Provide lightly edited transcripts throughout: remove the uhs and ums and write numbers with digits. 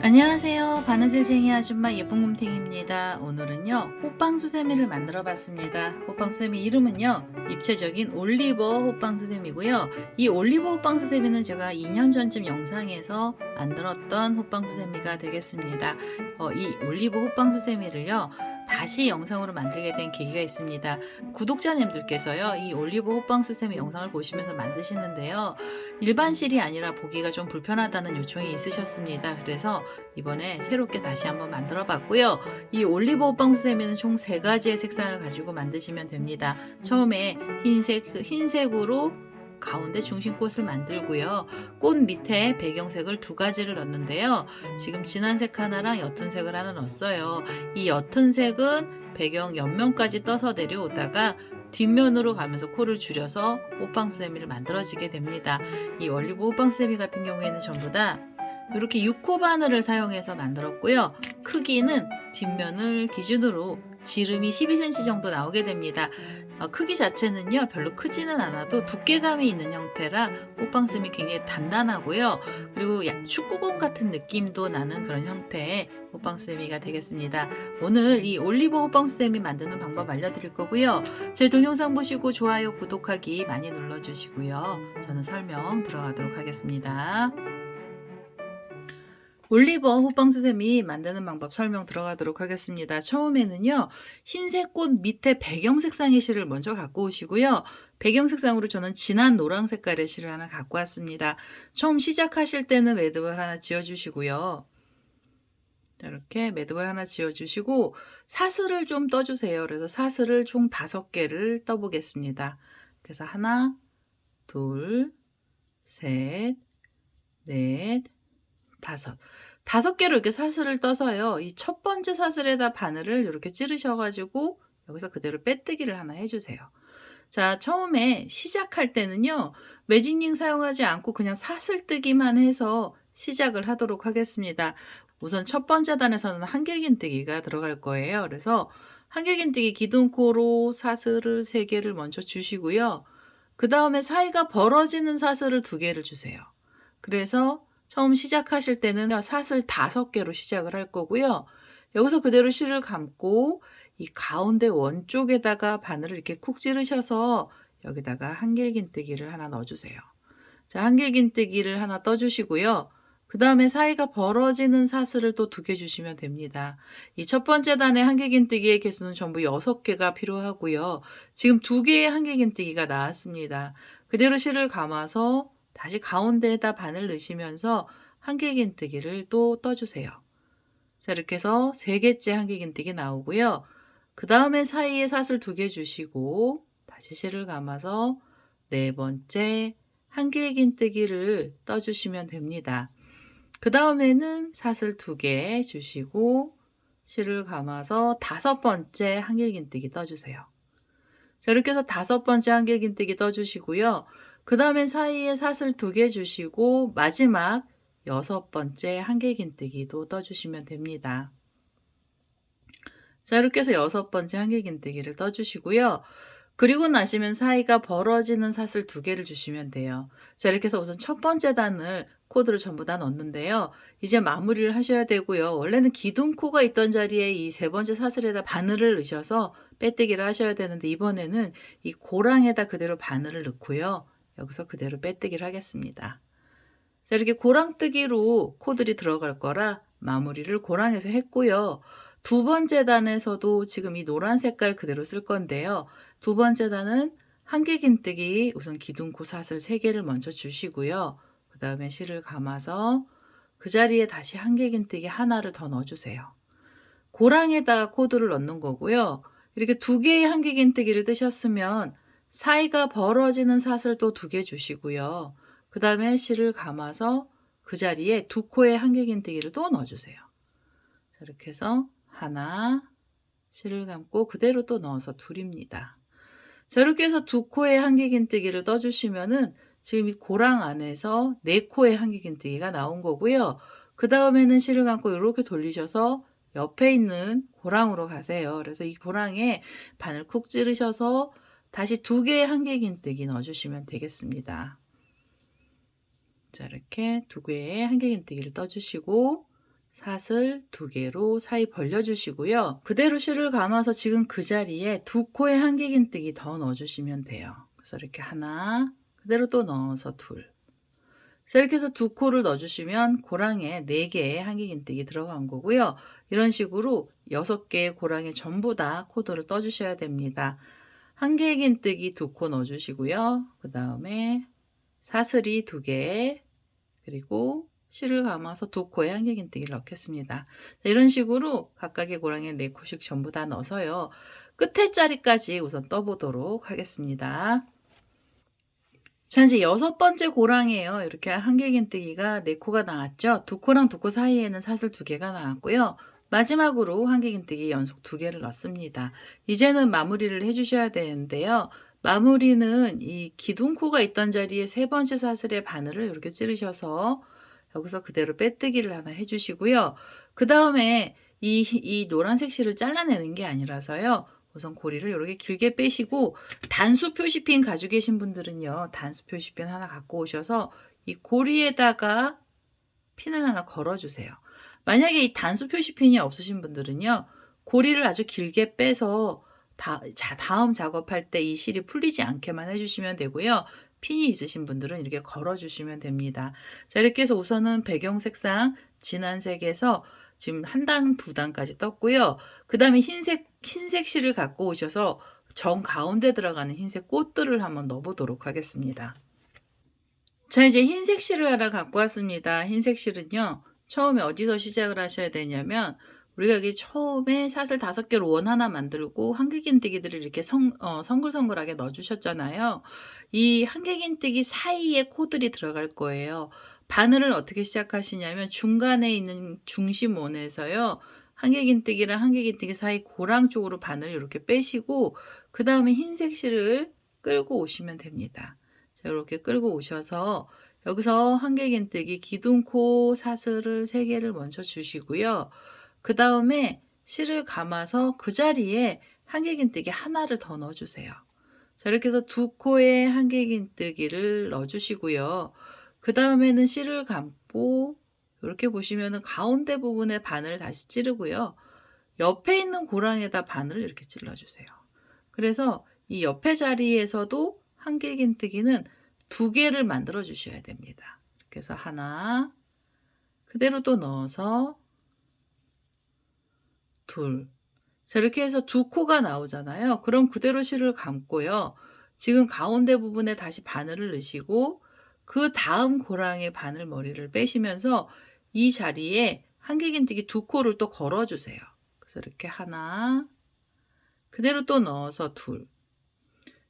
안녕하세요. 바느질쟁이 아줌마 예쁜곰탱입니다. 오늘은요 호빵수세미를 만들어 봤습니다. 호빵수세미 이름은요 입체적인 올리버 호빵수세미고요. 이 올리버 호빵수세미는 제가 2년 전쯤 영상에서 만들었던 호빵수세미가 되겠습니다. 이 올리버 호빵수세미를요 다시 영상으로 만들게 된 계기가 있습니다. 구독자님들께서요 이 올리버 호빵수세미 영상을 보시면서 만드시는데요 일반 실이 아니라 보기가 좀 불편하다는 요청이 있으셨습니다. 그래서 이번에 새롭게 다시 한번 만들어 봤고요. 이 올리브 호빵수세미는 총 3가지의 색상을 가지고 만드시면 됩니다. 처음에 흰색으로 가운데 중심꽃을 만들고요. 꽃 밑에 배경색을 2가지를 넣는데요. 지금 진한 색 하나랑 옅은 색을 하나 넣었어요. 이 옅은 색은 배경 옆면까지 떠서 내려오다가 뒷면으로 가면서 코를 줄여서 호빵수세미를 만들어지게 됩니다. 이 올리브 호빵수세미 같은 경우에는 전부 다 이렇게 6호 바늘을 사용해서 만들었고요. 크기는 뒷면을 기준으로 지름이 12cm 정도 나오게 됩니다. 크기 자체는요 별로 크지는 않아도 두께감이 있는 형태라 호빵수세미 굉장히 단단하고요. 그리고 축구공 같은 느낌도 나는 그런 형태의 호빵수세미가 되겠습니다. 오늘 이 올리버 호빵수세미 만드는 방법 알려드릴 거고요. 제 동영상 보시고 좋아요, 구독하기 많이 눌러주시고요. 저는 설명 들어가도록 하겠습니다. 올리버 호빵수세미 만드는 방법 설명 들어가도록 하겠습니다. 처음에는요 흰색 꽃 밑에 배경 색상의 실을 먼저 갖고 오시고요. 배경 색상으로 저는 진한 노랑 색깔의 실을 하나 갖고 왔습니다. 처음 시작하실 때는 매듭을 하나 지어 주시고요. 이렇게 매듭을 하나 지어 주시고 사슬을 좀 떠주세요. 그래서 사슬을 총 5개를 떠 보겠습니다. 그래서 하나, 둘, 셋, 넷, 5개로 이렇게 사슬을 떠서요. 이 첫 번째 사슬에다 바늘을 이렇게 찌르셔가지고 여기서 그대로 빼뜨기를 하나 해주세요. 자, 처음에 시작할 때는요. 매직링 사용하지 않고 그냥 사슬 뜨기만 해서 시작을 하도록 하겠습니다. 우선 첫 번째 단에서는 한길긴뜨기가 들어갈 거예요. 그래서 한길긴뜨기 기둥코로 사슬을 3개를 먼저 주시고요. 그 다음에 사이가 벌어지는 사슬을 2개를 주세요. 그래서 처음 시작하실 때는 사슬 5개로 시작을 할 거고요. 여기서 그대로 실을 감고 이 가운데 원 쪽에다가 바늘을 이렇게 쿡 찌르셔서 여기다가 한길긴뜨기를 하나 넣어주세요. 자, 한길긴뜨기를 하나 떠주시고요. 그 다음에 사이가 벌어지는 사슬을 또 2개 주시면 됩니다. 이 첫 번째 단의 한길긴뜨기의 개수는 전부 6개가 필요하고요. 지금 2개의 한길긴뜨기가 나왔습니다. 그대로 실을 감아서 다시 가운데에다 바늘 넣으시면서 한길긴뜨기를 또 떠주세요. 자, 이렇게 해서 3개째 한길긴뜨기 나오고요. 그 다음에 사이에 사슬 2개 주시고 다시 실을 감아서 4번째 한길긴뜨기를 떠주시면 됩니다. 그 다음에는 사슬 2개 주시고 실을 감아서 5번째 한길긴뜨기 떠주세요. 자, 이렇게 해서 5번째 한길긴뜨기 떠주시고요. 그 다음에 사이에 사슬 2개 주시고 마지막 6번째 한길긴뜨기도 떠주시면 됩니다. 자, 이렇게 해서 6번째 한길긴뜨기를 떠주시고요. 그리고 나시면 사이가 벌어지는 사슬 2개를 주시면 돼요. 자, 이렇게 해서 우선 첫 번째 단을 코드를 전부 다 넣었는데요. 이제 마무리를 하셔야 되고요. 원래는 기둥코가 있던 자리에 이 3번째 사슬에다 바늘을 넣으셔서 빼뜨기를 하셔야 되는데 이번에는 이 고랑에다 그대로 바늘을 넣고요. 여기서 그대로 빼뜨기를 하겠습니다. 자, 이렇게 고랑뜨기로 코들이 들어갈 거라 마무리를 고랑에서 했고요. 2번째 단에서도 지금 이 노란 색깔 그대로 쓸 건데요. 2번째 단은 한길긴뜨기 우선 기둥코 사슬 3개를 먼저 주시고요. 그 다음에 실을 감아서 그 자리에 다시 한길긴뜨기 하나를 더 넣어주세요. 고랑에다가 코드를 넣는 거고요. 이렇게 2개의 한길긴뜨기를 뜨셨으면 사이가 벌어지는 사슬 또 2개 주시고요. 그 다음에 실을 감아서 그 자리에 2코의 한길긴뜨기를 또 넣어주세요. 자, 이렇게 해서 하나, 실을 감고 그대로 또 넣어서 둘입니다. 자, 이렇게 해서 2코의 한길긴뜨기를 떠주시면은 지금 이 고랑 안에서 4코의 한길긴뜨기가 나온 거고요. 그 다음에는 실을 감고 이렇게 돌리셔서 옆에 있는 고랑으로 가세요. 그래서 이 고랑에 바늘 쿡 찌르셔서 다시 2개의 한길긴뜨기 넣어주시면 되겠습니다. 자, 이렇게 2개의 한길긴뜨기를 떠주시고 사슬 2개로 사이 벌려주시고요. 그대로 실을 감아서 지금 그 자리에 2코의 한길긴뜨기 더 넣어주시면 돼요. 그래서 이렇게 하나, 그대로 또 넣어서 둘. 자, 이렇게 해서 2코를 넣어주시면 고랑에 4개의 한길긴뜨기 들어간 거고요. 이런 식으로 6개의 고랑에 전부 다 코드를 떠주셔야 됩니다. 한길긴뜨기 2코 넣어주시고요. 그 다음에 사슬이 2개, 그리고 실을 감아서 2코의 한길긴뜨기를 넣겠습니다. 자, 이런 식으로 각각의 고랑에 4코씩 전부 다 넣어서요. 끝에 자리까지 우선 떠보도록 하겠습니다. 자, 이제 6번째 고랑이에요. 이렇게 한길긴뜨기가 4코가 나왔죠. 2코랑 2코 사이에는 사슬 2개가 나왔고요. 마지막으로 한길긴뜨기 연속 2개를 넣습니다. 이제는 마무리를 해주셔야 되는데요. 마무리는 이 기둥코가 있던 자리에 3번째 사슬의 바늘을 이렇게 찌르셔서 여기서 그대로 빼뜨기를 하나 해주시고요. 그 다음에 이 노란색 실을 잘라내는 게 아니라서요. 우선 고리를 이렇게 길게 빼시고 단수 표시핀 가지고 계신 분들은요. 단수 표시핀 하나 갖고 오셔서 이 고리에다가 핀을 하나 걸어주세요. 만약에 이 단수 표시핀이 없으신 분들은요. 고리를 아주 길게 빼서 다음 작업할 때 이 실이 풀리지 않게만 해주시면 되고요. 핀이 있으신 분들은 이렇게 걸어주시면 됩니다. 자, 이렇게 해서 우선은 배경 색상 진한 색에서 지금 1단, 2단까지 떴고요. 그 다음에 흰색 실을 갖고 오셔서 정 가운데 들어가는 흰색 꽃들을 한번 넣어보도록 하겠습니다. 자, 이제 흰색 실을 하나 갖고 왔습니다. 흰색 실은요. 처음에 어디서 시작을 하셔야 되냐면 우리가 여기 처음에 사슬 5개로 원 하나 만들고 한길긴뜨기들을 이렇게 성글성글하게 넣어주셨잖아요. 이 한길긴뜨기 사이에 코들이 들어갈 거예요. 바늘을 어떻게 시작하시냐면 중간에 있는 중심원에서요. 한길긴뜨기랑 한길긴뜨기 사이 고랑 쪽으로 바늘을 이렇게 빼시고 그 다음에 흰색 실을 끌고 오시면 됩니다. 자, 이렇게 끌고 오셔서 여기서 한길긴뜨기 기둥코 사슬을 3개를 먼저 주시고요. 그 다음에 실을 감아서 그 자리에 한길긴뜨기 하나를 더 넣어주세요. 자, 이렇게 해서 2코의 한길긴뜨기를 넣어주시고요. 그 다음에는 실을 감고 이렇게 보시면은 가운데 부분에 바늘을 다시 찌르고요. 옆에 있는 고랑에다 바늘을 이렇게 찔러주세요. 그래서 이 옆에 자리에서도 한길긴뜨기는 2개를 만들어 주셔야 됩니다. 이렇게 해서 하나, 그대로 또 넣어서 둘. 자, 이렇게 해서 2코가 나오잖아요. 그럼 그대로 실을 감고요. 지금 가운데 부분에 다시 바늘을 넣으시고 그 다음 고랑의 바늘 머리를 빼시면서 이 자리에 한길긴뜨기 2코를 또 걸어주세요. 그래서 이렇게 하나, 그대로 또 넣어서 둘.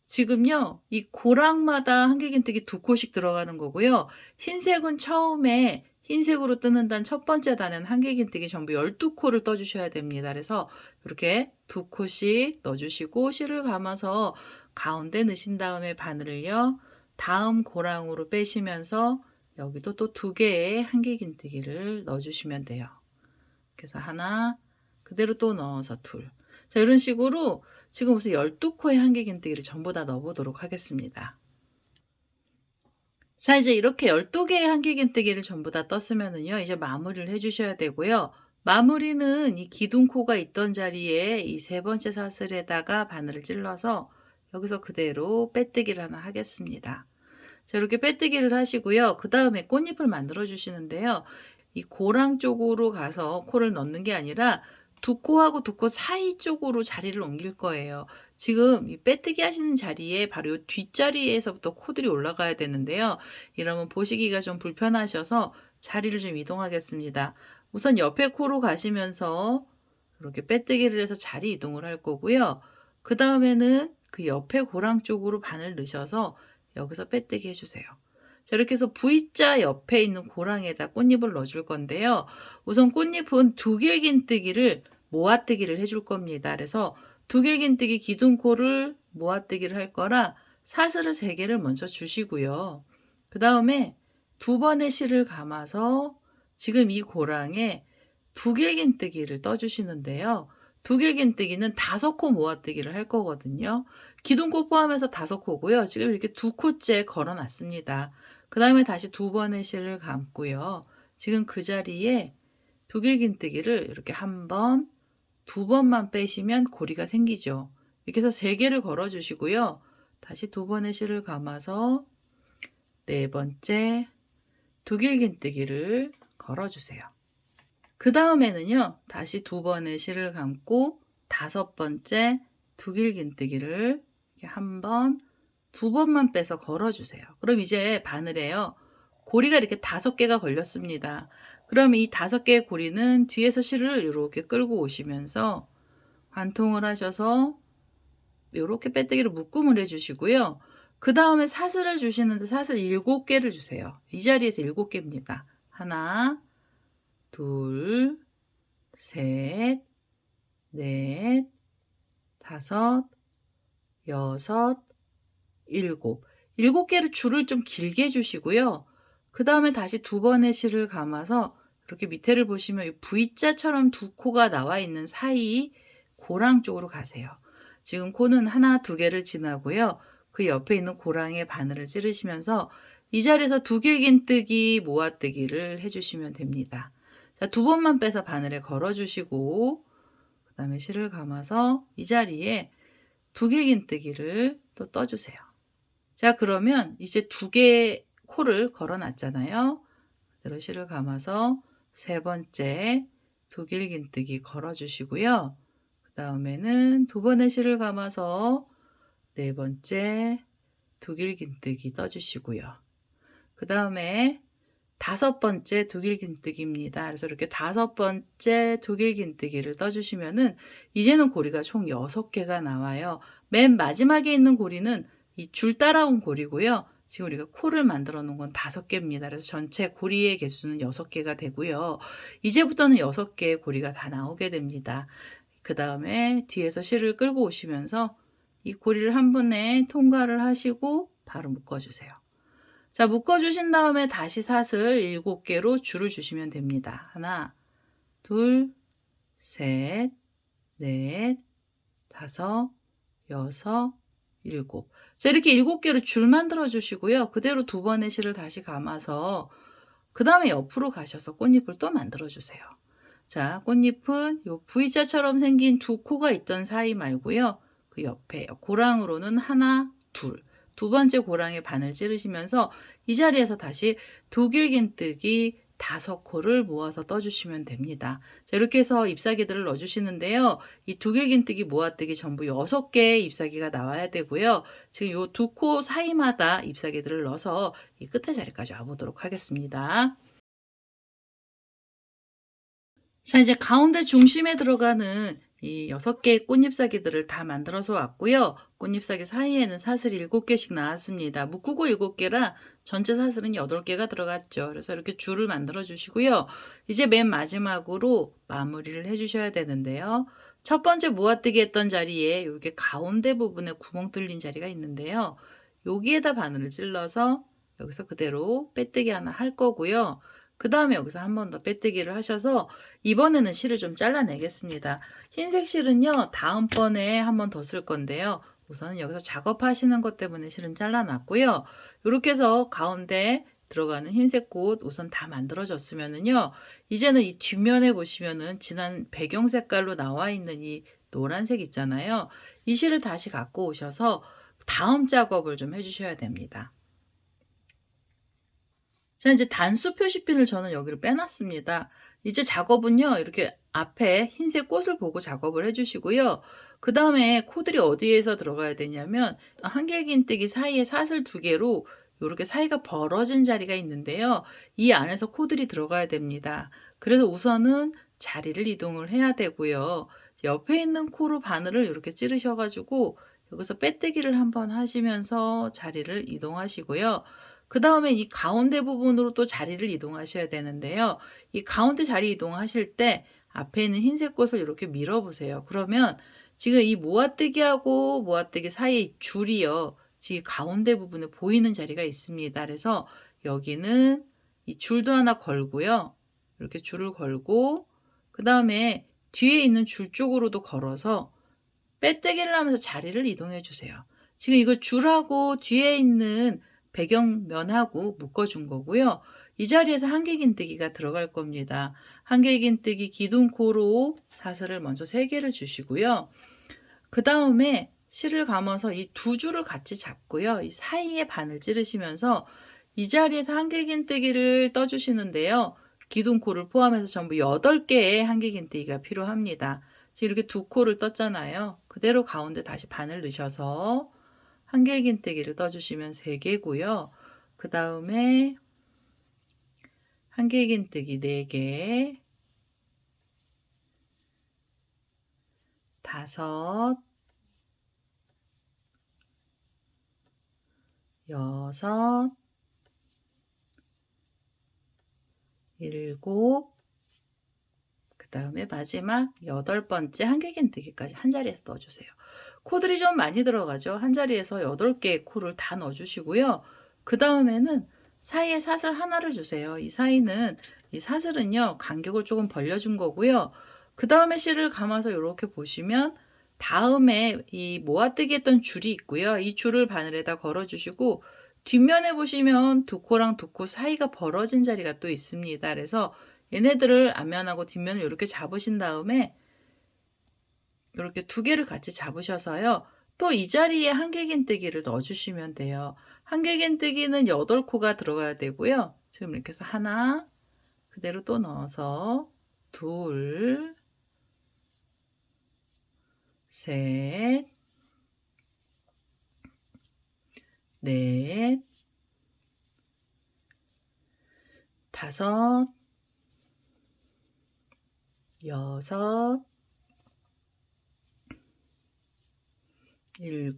지금요, 이 고랑마다 한길긴뜨기 2코씩 들어가는 거고요. 흰색은 처음에 흰색으로 뜨는 단 첫 번째 단은 한길긴뜨기 전부 12코를 떠주셔야 됩니다. 그래서 이렇게 2코씩 넣어주시고 실을 감아서 가운데 넣으신 다음에 바늘을요. 다음 고랑으로 빼시면서 여기도 또 2개의 한길긴뜨기를 넣어주시면 돼요. 그래서 하나, 그대로 또 넣어서 둘. 자, 이런 식으로 지금 우선 12코의 한길긴뜨기를 전부 다 넣어보도록 하겠습니다. 자, 이제 이렇게 12개의 한길긴뜨기를 전부 다 떴으면은요, 이제 마무리를 해주셔야 되고요. 마무리는 이 기둥코가 있던 자리에 이 3번째 사슬에다가 바늘을 찔러서 여기서 그대로 빼뜨기를 하나 하겠습니다. 자, 이렇게 빼뜨기를 하시고요. 그 다음에 꽃잎을 만들어 주시는데요. 이 고랑 쪽으로 가서 코를 넣는 게 아니라 2코하고 2코 사이 쪽으로 자리를 옮길 거예요. 지금 이 빼뜨기 하시는 자리에 바로 이 뒷자리에서부터 코들이 올라가야 되는데요. 이러면 보시기가 좀 불편하셔서 자리를 좀 이동하겠습니다. 우선 옆에 코로 가시면서 이렇게 빼뜨기를 해서 자리 이동을 할 거고요. 그 다음에는 그 옆에 고랑 쪽으로 바늘 넣으셔서 여기서 빼뜨기 해주세요. 자, 이렇게 해서 V자 옆에 있는 고랑에다 꽃잎을 넣어줄 건데요. 우선 꽃잎은 2길긴뜨기를 모아뜨기를 해줄 겁니다. 그래서 2길긴뜨기 기둥코를 모아뜨기를 할 거라 사슬을 3개를 먼저 주시고요. 그 다음에 2번의 실을 감아서 지금 이 고랑에 두길긴뜨기를 떠주시는데요. 두길긴뜨기는 5코 모아뜨기를 할 거거든요. 기둥코 포함해서 5코고요. 지금 이렇게 2코째 걸어놨습니다. 그 다음에 다시 2번의 실을 감고요. 지금 그 자리에 두길긴뜨기를 이렇게 1번, 2번만 빼시면 고리가 생기죠. 이렇게 해서 3개를 걸어주시고요. 다시 2번의 실을 감아서 4번째 두길긴뜨기를 걸어주세요. 그 다음에는요, 다시 2번의 실을 감고 5번째 두길긴뜨기를 이렇게 1번, 2번만 빼서 걸어주세요. 그럼 이제 바늘에요, 고리가 이렇게 5개가 걸렸습니다. 그럼 이 5개의 고리는 뒤에서 실을 이렇게 끌고 오시면서 관통을 하셔서 이렇게 빼뜨기로 묶음을 해주시고요. 그 다음에 사슬을 주시는데 사슬 7개를 주세요. 이 자리에서 7개입니다. 하나, 둘, 셋, 넷, 다섯, 여섯, 일곱. 7개를 줄을 좀 길게 주시고요. 그 다음에 다시 2번의 실을 감아서 이렇게 밑에를 보시면 V자처럼 2코가 나와 있는 사이 고랑 쪽으로 가세요. 지금 코는 하나, 2개를 지나고요. 그 옆에 있는 고랑에 바늘을 찌르시면서 이 자리에서 두길긴뜨기, 모아뜨기를 해주시면 됩니다. 자, 2번만 빼서 바늘에 걸어주시고 그 다음에 실을 감아서 이 자리에 두길긴뜨기를 또 떠주세요. 자, 그러면 이제 2개의 코를 걸어놨잖아요. 그대로 실을 감아서 3번째 두길긴뜨기 걸어주시고요. 그 다음에는 2번의 실을 감아서 4번째 두길긴뜨기 떠주시고요. 그 다음에 5번째 두길긴뜨기입니다. 그래서 이렇게 5번째 두길긴뜨기를 떠주시면은 이제는 고리가 총 6개가 나와요. 맨 마지막에 있는 고리는 이 줄 따라온 고리고요. 지금 우리가 코를 만들어 놓은 건 5개입니다. 그래서 전체 고리의 개수는 6개가 되고요. 이제부터는 6개의 고리가 다 나오게 됩니다. 그 다음에 뒤에서 실을 끌고 오시면서 이 고리를 한 번에 통과를 하시고 바로 묶어주세요. 자, 묶어주신 다음에 다시 사슬 7개로 줄을 주시면 됩니다. 하나, 둘, 셋, 넷, 다섯, 여섯, 일곱. 자, 이렇게 7개로 줄 만들어 주시고요. 그대로 2번의 실을 다시 감아서 그 다음에 옆으로 가셔서 꽃잎을 또 만들어 주세요. 자, 꽃잎은 요 V자처럼 생긴 2코가 있던 사이 말고요. 그 옆에 고랑으로는 하나, 둘. 2번째 고랑에 바늘 찌르시면서 이 자리에서 다시 두길긴뜨기 5코를 모아서 떠주시면 됩니다. 자, 이렇게 해서 잎사귀들을 넣어주시는데요. 이 두길긴뜨기 모아뜨기 전부 6개의 잎사귀가 나와야 되고요. 지금 요 2코 사이마다 잎사귀들을 넣어서 이 끝에 자리까지 와보도록 하겠습니다. 자, 이제 가운데 중심에 들어가는 이 6개의 꽃잎사귀들을 다 만들어서 왔고요. 꽃잎사귀 사이에는 사슬 7개씩 나왔습니다. 묶고 7개라 전체 사슬은 8개가 들어갔죠. 그래서 이렇게 줄을 만들어 주시고요. 이제 맨 마지막으로 마무리를 해 주셔야 되는데요. 첫 번째 모아뜨기 했던 자리에 이렇게 가운데 부분에 구멍 뚫린 자리가 있는데요. 여기에다 바늘을 찔러서 여기서 그대로 빼뜨기 하나 할 거고요. 그 다음에 여기서 한 번 더 빼뜨기를 하셔서 이번에는 실을 좀 잘라내겠습니다. 흰색 실은요, 다음번에 한 번 더 쓸 건데요. 우선은 여기서 작업하시는 것 때문에 실은 잘라놨고요. 이렇게 해서 가운데 들어가는 흰색 꽃 우선 다 만들어졌으면은요, 이제는 이 뒷면에 보시면은 진한 배경 색깔로 나와 있는 이 노란색 있잖아요. 이 실을 다시 갖고 오셔서 다음 작업을 좀 해주셔야 됩니다. 자, 이제 단수 표시핀을 저는 여기를 빼놨습니다. 이제 작업은요, 이렇게 앞에 흰색 꽃을 보고 작업을 해주시고요. 그 다음에 코들이 어디에서 들어가야 되냐면, 한길긴뜨기 사이에 사슬 2개로 이렇게 사이가 벌어진 자리가 있는데요. 이 안에서 코들이 들어가야 됩니다. 그래서 우선은 자리를 이동을 해야 되고요. 옆에 있는 코로 바늘을 이렇게 찌르셔가지고, 여기서 빼뜨기를 한번 하시면서 자리를 이동하시고요. 그 다음에 이 가운데 부분으로 또 자리를 이동하셔야 되는데요. 이 가운데 자리 이동하실 때 앞에 있는 흰색 꽃을 이렇게 밀어보세요. 그러면 지금 이 모아뜨기하고 모아뜨기 사이에 줄이요. 지금 가운데 부분에 보이는 자리가 있습니다. 그래서 여기는 이 줄도 하나 걸고요. 이렇게 줄을 걸고 그 다음에 뒤에 있는 줄 쪽으로도 걸어서 빼뜨기를 하면서 자리를 이동해 주세요. 지금 이거 줄하고 뒤에 있는 배경면하고 묶어준 거고요. 이 자리에서 한길긴뜨기가 들어갈 겁니다. 한길긴뜨기 기둥코로 사슬을 먼저 3개를 주시고요. 그 다음에 실을 감아서 이 두 줄을 같이 잡고요. 이 사이에 바늘 찌르시면서 이 자리에서 한길긴뜨기를 떠주시는데요. 기둥코를 포함해서 전부 8개의 한길긴뜨기가 필요합니다. 지금 이렇게 2코를 떴잖아요. 그대로 가운데 다시 바늘 넣으셔서 한길긴뜨기를 떠주시면 3개고요. 그 다음에 한길긴뜨기 4개, 5, 6, 7, 그 다음에 마지막 8번째 한길긴뜨기까지 한 자리에서 넣어주세요. 코들이 좀 많이 들어가죠. 한 자리에서 8개의 코를 다 넣어주시고요. 그 다음에는 사이에 사슬 하나를 주세요. 이 사슬은요, 간격을 조금 벌려준 거고요. 그 다음에 실을 감아서 이렇게 보시면 다음에 이 모아뜨기 했던 줄이 있고요. 이 줄을 바늘에다 걸어주시고 뒷면에 보시면 2코랑 2코 사이가 벌어진 자리가 또 있습니다. 그래서 얘네들을 앞면하고 뒷면을 이렇게 잡으신 다음에 이렇게 2개를 같이 잡으셔서요. 또 이 자리에 한길긴뜨기를 넣어주시면 돼요. 한길긴뜨기는 8코가 들어가야 되고요. 지금 이렇게 해서 하나, 그대로 또 넣어서 둘, 셋, 넷, 5, 6, 7,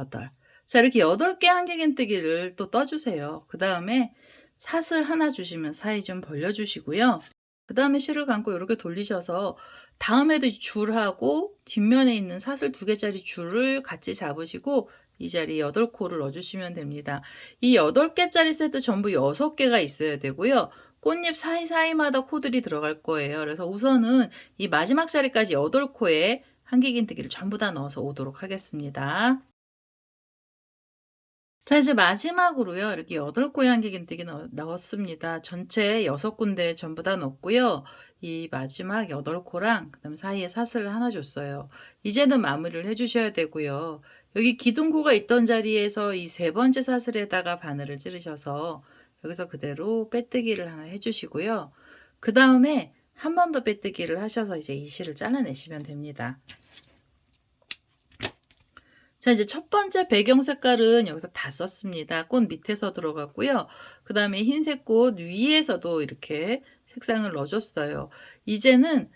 8. 자, 이렇게 8개 한길긴뜨기를 또 떠주세요. 그 다음에 사슬 하나 주시면 사이 좀 벌려주시고요. 그 다음에 실을 감고 이렇게 돌리셔서 다음에도 줄하고 뒷면에 있는 사슬 2개짜리 줄을 같이 잡으시고 이 자리에 8코를 넣어주시면 됩니다. 이 8개짜리 세트 전부 6개가 있어야 되고요. 꽃잎 사이사이마다 코들이 들어갈 거예요. 그래서 우선은 이 마지막 자리까지 8코에 한길긴뜨기를 전부 다 넣어서 오도록 하겠습니다. 자, 이제 마지막으로요. 이렇게 8코의 한길긴뜨기 넣었습니다. 전체 6군데 전부 다 넣었고요. 이 마지막 8코랑 그다음 사이에 사슬을 하나 줬어요. 이제는 마무리를 해주셔야 되고요. 여기 기둥코가 있던 자리에서 이 3번째 사슬에다가 바늘을 찌르셔서 여기서 그대로 빼뜨기를 하나 해주시고요. 그 다음에 한 번 더 빼뜨기를 하셔서 이제 이 실을 잘라내시면 됩니다. 자, 이제 첫 번째 배경 색깔은 여기서 다 썼습니다. 꽃 밑에서 들어갔고요. 그 다음에 흰색 꽃 위에서도 이렇게 색상을 넣어줬어요. 이제는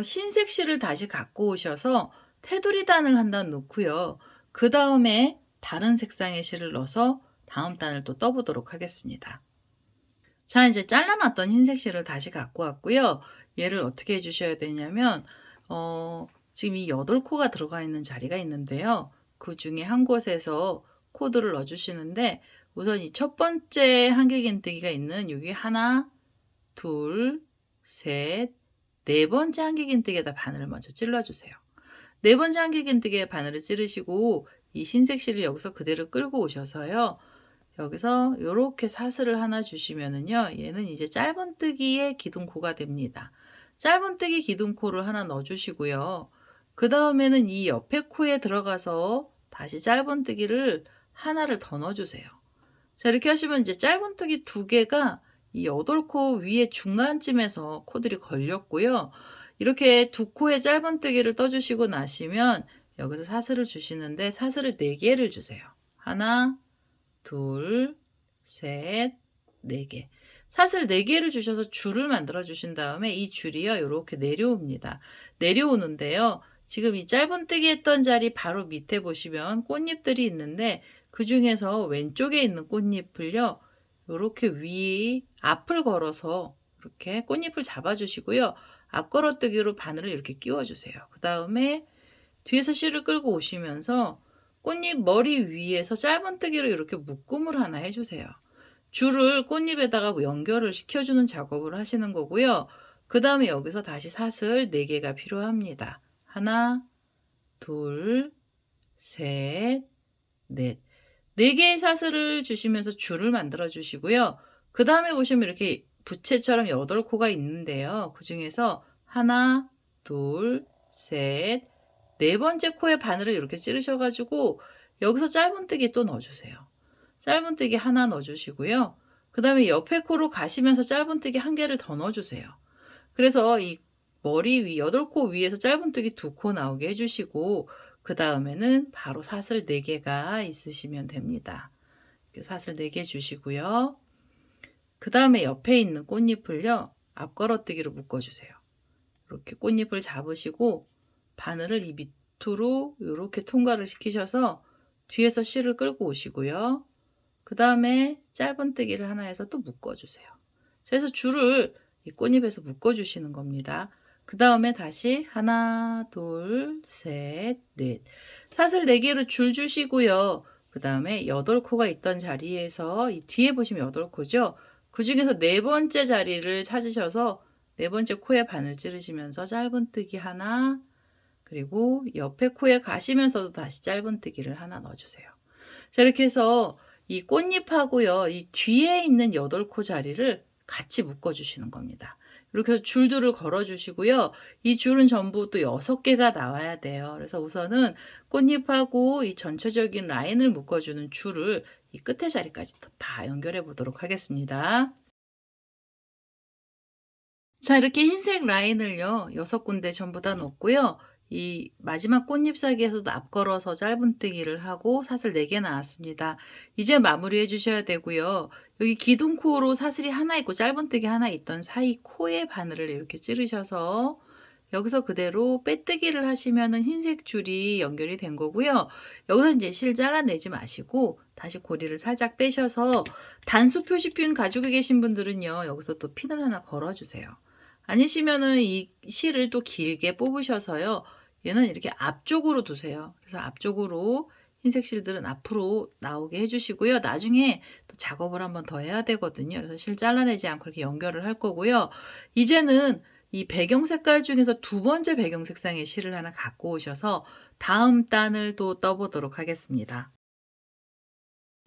흰색 실을 다시 갖고 오셔서 테두리 단을 한 단 놓고요. 그 다음에 다른 색상의 실을 넣어서 다음 단을 또 떠보도록 하겠습니다. 자, 이제 잘라놨던 흰색 실을 다시 갖고 왔고요. 얘를 어떻게 해주셔야 되냐면 지금 이 8코가 들어가 있는 자리가 있는데요. 그 중에 한 곳에서 코드를 넣어주시는데 우선 이 첫 번째 한길긴뜨기가 있는 여기 하나, 둘, 셋, 4번째 한길긴뜨기에다 바늘을 먼저 찔러주세요. 4번째 한길긴뜨기에 바늘을 찌르시고 이 흰색 실을 여기서 그대로 끌고 오셔서요. 여기서 이렇게 사슬을 하나 주시면은요. 얘는 이제 짧은뜨기의 기둥코가 됩니다. 짧은뜨기 기둥코를 하나 넣어주시고요. 그 다음에는 이 옆에 코에 들어가서 다시 짧은뜨기를 하나를 더 넣어주세요. 자, 이렇게 하시면 이제 짧은뜨기 2개가 이 8코 위에 중간쯤에서 코들이 걸렸고요. 이렇게 2코의 짧은뜨기를 떠주시고 나시면 여기서 사슬을 주시는데 사슬을 4개를 주세요. 하나, 둘, 셋, 4개. 사슬 4개를 주셔서 줄을 만들어 주신 다음에 이 줄이요. 이렇게 내려옵니다. 내려오는데요. 지금 이 짧은뜨기 했던 자리 바로 밑에 보시면 꽃잎들이 있는데 그 중에서 왼쪽에 있는 꽃잎을요. 이렇게 앞을 걸어서 이렇게 꽃잎을 잡아주시고요. 앞걸어뜨기로 바늘을 이렇게 끼워주세요. 그 다음에 뒤에서 실을 끌고 오시면서 꽃잎 머리 위에서 짧은뜨기로 이렇게 묶음을 하나 해주세요. 줄을 꽃잎에다가 연결을 시켜주는 작업을 하시는 거고요. 그 다음에 여기서 다시 사슬 4개가 필요합니다. 하나, 둘, 셋, 넷. 4개의 사슬을 주시면서 줄을 만들어 주시고요. 그 다음에 보시면 이렇게 부채처럼 8코가 있는데요. 그 중에서 하나, 둘, 셋, 네 번째 코에 바늘을 이렇게 찌르셔가지고 여기서 짧은뜨기 또 넣어주세요. 짧은뜨기 하나 넣어주시고요. 그 다음에 옆에 코로 가시면서 짧은뜨기 1개를 더 넣어주세요. 그래서 이 머리 위 8코 위에서 짧은뜨기 2코 나오게 해주시고 그 다음에는 바로 사슬 4개가 있으시면 됩니다. 이렇게 사슬 4개 주시고요. 그 다음에 옆에 있는 꽃잎을요. 앞걸어뜨기로 묶어주세요. 이렇게 꽃잎을 잡으시고 바늘을 이 밑으로 이렇게 통과를 시키셔서 뒤에서 실을 끌고 오시고요. 그 다음에 짧은뜨기를 하나 해서 또 묶어주세요. 그래서 줄을 이 꽃잎에서 묶어주시는 겁니다. 그 다음에 다시 하나, 둘, 셋, 넷. 사슬 4개로 줄 주시고요. 그 다음에 8코가 있던 자리에서 이 뒤에 보시면 8코죠. 그 중에서 4번째 자리를 찾으셔서 4번째 코에 바늘 찌르시면서 짧은뜨기 하나, 그리고 옆에 코에 가시면서도 다시 짧은뜨기를 하나 넣어주세요. 자, 이렇게 해서 이 꽃잎하고요, 이 뒤에 있는 8코 자리를 같이 묶어주시는 겁니다. 이렇게 해서 줄들을 걸어주시고요. 이 줄은 전부 또 6개가 나와야 돼요. 그래서 우선은 꽃잎하고 이 전체적인 라인을 묶어주는 줄을 이 끝에 자리까지 다 연결해 보도록 하겠습니다. 자, 이렇게 흰색 라인을요, 6군데 전부 다 넣었고요. 이 마지막 꽃잎사기에서도 앞걸어서 짧은뜨기를 하고 사슬 4개 나왔습니다. 이제 마무리해 주셔야 되고요. 여기 기둥코로 사슬이 하나 있고 짧은뜨기 하나 있던 사이 코에 바늘을 이렇게 찌르셔서 여기서 그대로 빼뜨기를 하시면은 흰색 줄이 연결이 된 거고요. 여기서 이제 실 잘라내지 마시고 다시 고리를 살짝 빼셔서 단수 표시핀 가지고 계신 분들은요, 여기서 또 핀을 하나 걸어주세요. 아니시면은 이 실을 또 길게 뽑으셔서요. 얘는 이렇게 앞쪽으로 두세요. 그래서 앞쪽으로 흰색 실들은 앞으로 나오게 해주시고요. 나중에 또 작업을 한번 더 해야 되거든요. 그래서 실 잘라내지 않고 이렇게 연결을 할 거고요. 이제는 이 배경 색깔 중에서 2번째 배경 색상의 실을 하나 갖고 오셔서 다음 단을 또 떠보도록 하겠습니다.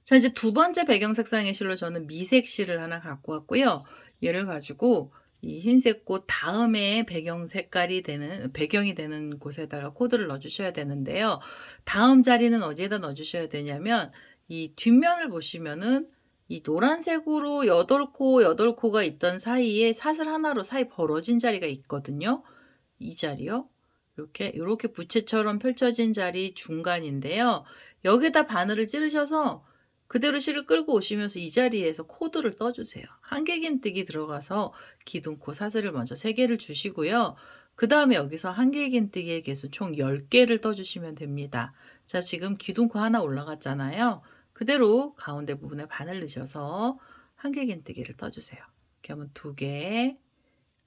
자, 이제 2번째 배경 색상의 실로 저는 미색 실을 하나 갖고 왔고요. 얘를 가지고 이 흰색 꽃 다음에 배경이 되는 곳에다가 코드를 넣어주셔야 되는데요. 다음 자리는 어디에다 넣어주셔야 되냐면 이 뒷면을 보시면은 이 노란색으로 8코가 있던 사이에 사슬 하나로 사이 벌어진 자리가 있거든요. 이 자리요. 이렇게 부채처럼 펼쳐진 자리 중간인데요. 여기다 바늘을 찌르셔서 그대로 실을 끌고 오시면서 이 자리에서 코드를 떠주세요. 한길긴뜨기 들어가서 기둥코 사슬을 먼저 3개를 주시고요. 그 다음에 여기서 한길긴뜨기의 개수 총 10개를 떠주시면 됩니다. 자, 지금 기둥코 하나 올라갔잖아요. 그대로 가운데 부분에 바늘 넣으셔서 한길긴뜨기를 떠주세요. 이렇게 하면 2개,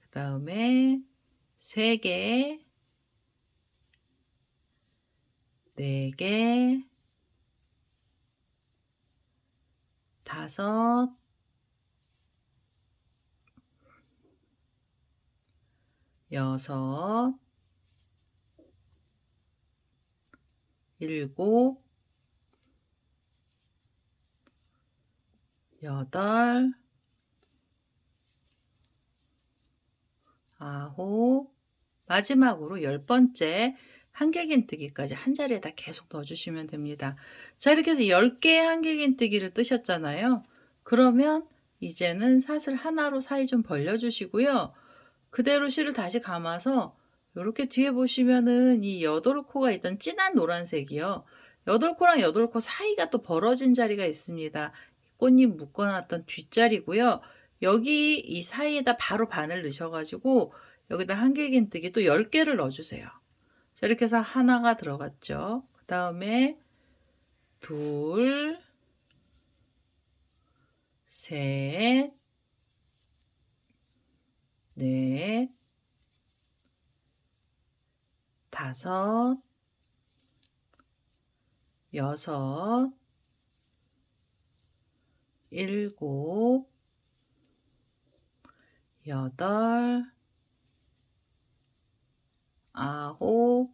그 다음에 3개, 4개, 5, 6, 7, 8, 9, 마지막으로 10번째 한길긴뜨기까지 한 자리에다 계속 넣어주시면 됩니다. 자, 이렇게 해서 10개의 한길긴뜨기를 뜨셨잖아요. 그러면 이제는 사슬 하나로 사이 좀 벌려주시고요. 그대로 실을 다시 감아서 이렇게 뒤에 보시면은 이 8코가 있던 진한 노란색이요. 8코랑 8코 사이가 또 벌어진 자리가 있습니다. 꽃잎 묶어놨던 뒷자리고요. 여기 이 사이에다 바로 바늘 넣으셔가지고 여기다 한길긴뜨기 또 10개를 넣어주세요. 자, 이렇게 해서 하나가 들어갔죠. 그 다음에 둘, 셋, 넷, 5, 6, 일곱, 여덟, 아홉,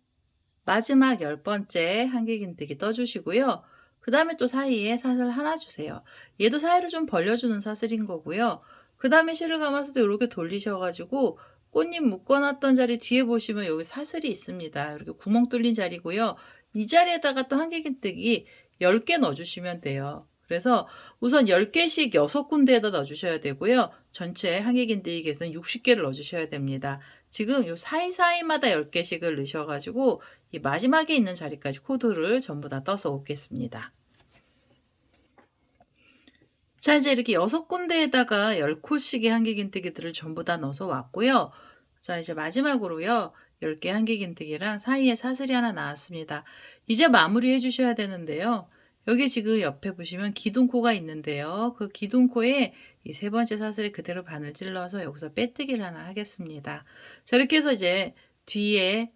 마지막 10번째 한길긴뜨기 떠주시고요. 그 다음에 또 사이에 사슬 하나 주세요. 얘도 사이를 좀 벌려주는 사슬인 거고요. 그 다음에 실을 감아서도 이렇게 돌리셔가지고 꽃잎 묶어놨던 자리 뒤에 보시면 여기 사슬이 있습니다. 이렇게 구멍 뚫린 자리고요. 이 자리에다가 또 한길긴뜨기 10개 넣어주시면 돼요. 그래서 우선 10개씩 6군데에다 넣어주셔야 되고요. 전체 한길긴뜨기 개수는 60개를 넣어주셔야 됩니다. 지금 요 사이사이마다 10개씩을 넣으셔가지고 이 마지막에 있는 자리까지 코드를 전부 다 떠서 오겠습니다. 자, 이제 이렇게 6군데에다가 10코씩의 한길긴뜨기들을 전부 다 넣어서 왔고요. 자, 이제 마지막으로요. 10개 한길긴뜨기랑 사이에 사슬이 하나 나왔습니다. 이제 마무리 해주셔야 되는데요. 여기 지금 옆에 보시면 기둥코가 있는데요. 그 기둥코에 이 3번째 사슬에 그대로 바늘 찔러서 여기서 빼뜨기를 하나 하겠습니다. 자, 이렇게 해서 이제 뒤에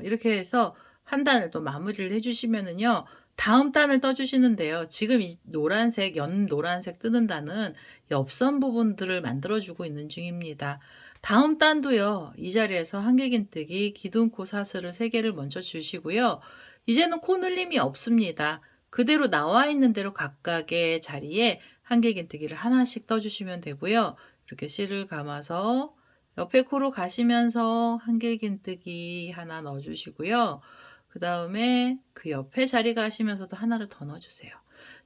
이렇게 해서 한 단을 또 마무리를 해주시면은요. 다음 단을 떠주시는데요. 지금 이 노란색, 연노란색 뜨는 단은 옆선 부분들을 만들어주고 있는 중입니다. 다음 단도요. 이 자리에서 한길긴뜨기, 기둥코 사슬을 3개를 먼저 주시고요. 이제는 코 늘림이 없습니다. 그대로 나와 있는 대로 각각의 자리에 한길긴뜨기를 하나씩 떠주시면 되고요. 이렇게 실을 감아서 옆에 코로 가시면서 한길긴뜨기 하나 넣어주시고요. 그 다음에 그 옆에 자리 가시면서도 하나를 더 넣어주세요.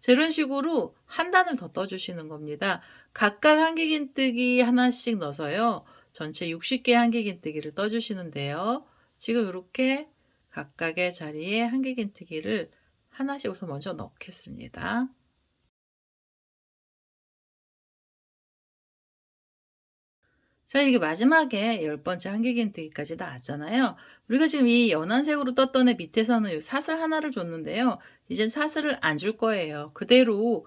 자, 이런 식으로 한 단을 더 떠주시는 겁니다. 각각 한길긴뜨기 하나씩 넣어서요. 전체 60개 한길긴뜨기를 떠주시는데요. 지금 이렇게 각각의 자리에 한길긴뜨기를 하나씩 우선 먼저 넣겠습니다. 자, 이게 마지막에 10번째 한길긴뜨기까지 나왔잖아요. 우리가 지금 이 연한색으로 떴던 애 밑에서는 요 사슬 하나를 줬는데요. 이젠 사슬을 안 줄 거예요. 그대로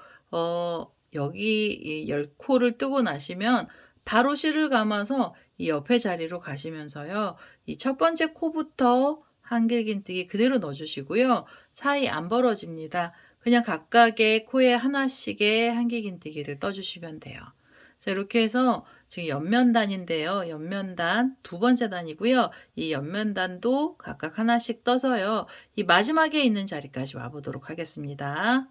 여기 이 10코를 뜨고 나시면 바로 실을 감아서 이 옆에 자리로 가시면서요. 이 첫 번째 코부터 한길긴뜨기 그대로 넣어주시고요. 사이 안 벌어집니다. 그냥 각각의 코에 하나씩의 한길긴뜨기를 떠주시면 돼요. 자, 이렇게 해서 지금 옆면단인데요. 옆면단 2번째 단이고요. 이 옆면단도 각각 하나씩 떠서요. 이 마지막에 있는 자리까지 와보도록 하겠습니다.